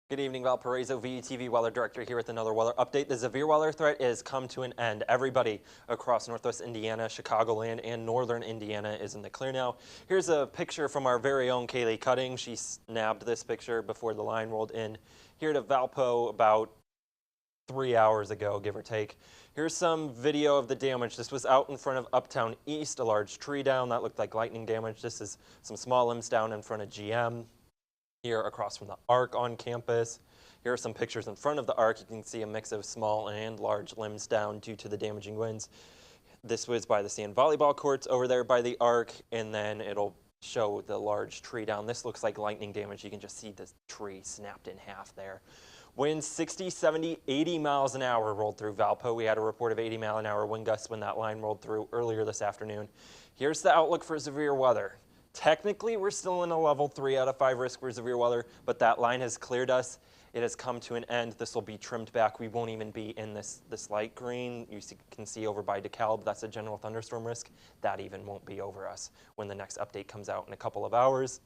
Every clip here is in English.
Good evening, Valparaiso. VUTV Weather Director here with another weather update. The severe weather threat has come to an end. Everybody across Northwest Indiana, Chicagoland, and Northern Indiana is in the clear now. Here's a picture from our very own Kaylee Cutting. She snapped this picture before the line rolled in here to Valpo about 3 hours ago, give or take. Here's some video of the damage. This was out in front of Uptown East, a large tree down. That looked like lightning damage. This is some small limbs down in front of GM. Here across from the Arc on campus. Here are some pictures in front of the Arc. You can see a mix of small and large limbs down due to the damaging winds. This was by the sand volleyball courts over there by the Arc, and then it'll show the large tree down. This looks like lightning damage. You can just see the tree snapped in half there. Winds 60, 70, 80 miles an hour rolled through Valpo. We had a report of 80-mile-an-hour wind gusts when that line rolled through earlier this afternoon. Here's the outlook for severe weather. Technically, we're still in a level 3 out of 5 risk for severe weather, but that line has cleared us. It has come to an end. This will be trimmed back. We won't even be in this light green. You can see over by DeKalb, that's a general thunderstorm risk. That even won't be over us when the next update comes out in a couple of hours.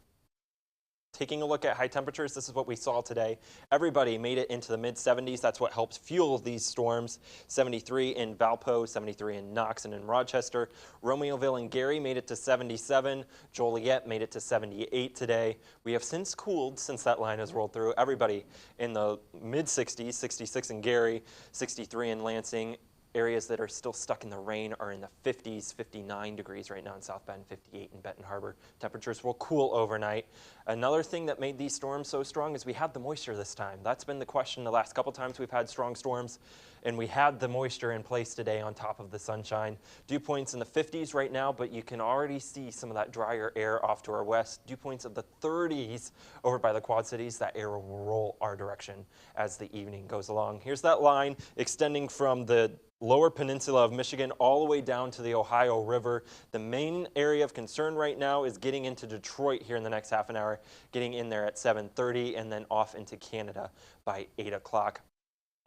Taking a look at high temperatures, this is what we saw today. Everybody made it into the mid-70s. That's what helps fuel these storms. 73 in Valpo, 73 in Knox and in Rochester. Romeoville and Gary made it to 77. Joliet made it to 78 today. We have since cooled since that line has rolled through. Everybody in the mid-60s, 66 in Gary, 63 in Lansing. Areas that are still stuck in the rain are in the 50s, 59 degrees right now in South Bend, 58 in Benton Harbor. Temperatures will cool overnight. Another thing that made these storms so strong is we had the moisture this time. That's been the question the last couple times we've had strong storms, and we had the moisture in place today on top of the sunshine. Dew points in the 50s right now, but you can already see some of that drier air off to our west. Dew points of the 30s over by the Quad Cities. That air will roll our direction as the evening goes along. Here's that line extending from the lower peninsula of Michigan all the way down to the Ohio River. The main area of concern right now is getting into Detroit here in the next half an hour, getting in there at 7:30 and then off into Canada by 8 o'clock.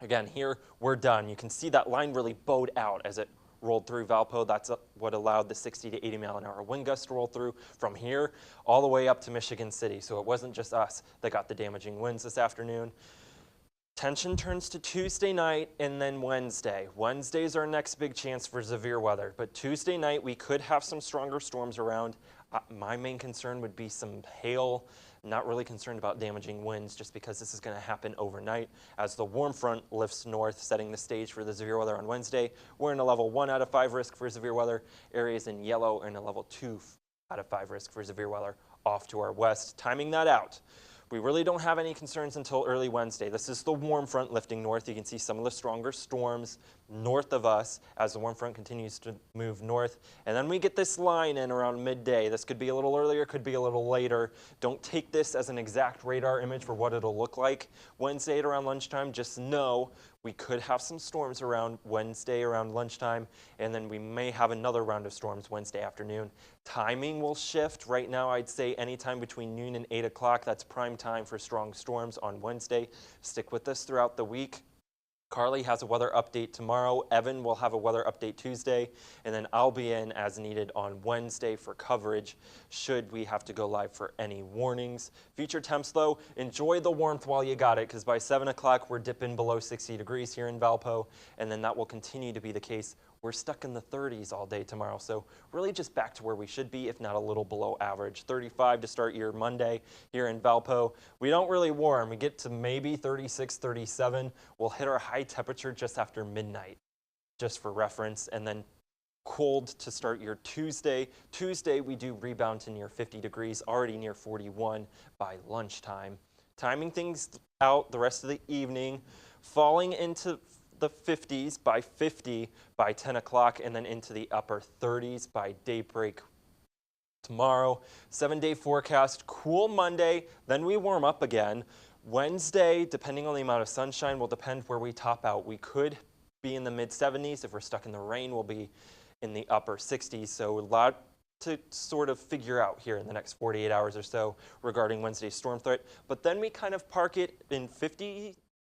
Again, here we're done. You can see that line really bowed out as it rolled through Valpo. That's what allowed the 60 to 80 mile an hour wind gust to roll through from here all the way up to Michigan City. So it wasn't just us that got the damaging winds this afternoon. Tension turns to Tuesday night and then Wednesday. Wednesday's our next big chance for severe weather, but Tuesday night we could have some stronger storms around. My main concern would be some hail. Not really concerned about damaging winds just because this is going to happen overnight as the warm front lifts north, setting the stage for the severe weather on Wednesday. We're in a level 1 out of 5 risk for severe weather. Areas in yellow are in a level 2 out of 5 risk for severe weather off to our west. Timing that out. We really don't have any concerns until early Wednesday. This is the warm front lifting north. You can see some of the stronger storms north of us as the warm front continues to move north. And then we get this line in around midday. This could be a little earlier, could be a little later. Don't take this as an exact radar image for what it'll look like Wednesday at around lunchtime. Just know we could have some storms around Wednesday around lunchtime, and then we may have another round of storms Wednesday afternoon. Timing will shift. Right now, I'd say anytime between noon and 8 o'clock. That's prime time for strong storms on Wednesday. Stick with us throughout the week. Carly has a weather update tomorrow. Evan will have a weather update Tuesday, and then I'll be in as needed on Wednesday for coverage should we have to go live for any warnings. Future temps though, enjoy the warmth while you got it, because by 7 o'clock we're dipping below 60 degrees here in Valpo, and then that will continue to be the case. We're stuck in the 30s all day tomorrow, so really just back to where we should be, if not a little below average. 35 to start your Monday here in Valpo. We don't really warm. We get to maybe 36, 37. We'll hit our high temperature just after midnight, just for reference, and then cold to start your Tuesday. Tuesday, we do rebound to near 50 degrees, already near 41 by lunchtime. Timing things out the rest of the evening, falling into the 50s by 50 by 10 o'clock and then into the upper 30s by daybreak tomorrow. 7-day forecast, cool Monday, then we warm up again. Wednesday, depending on the amount of sunshine, will depend where we top out. We could be in the mid-70s. If we're stuck in the rain, we'll be in the upper 60s. So a lot to sort of figure out here in the next 48 hours or so regarding Wednesday's storm threat. But then we kind of park it in 50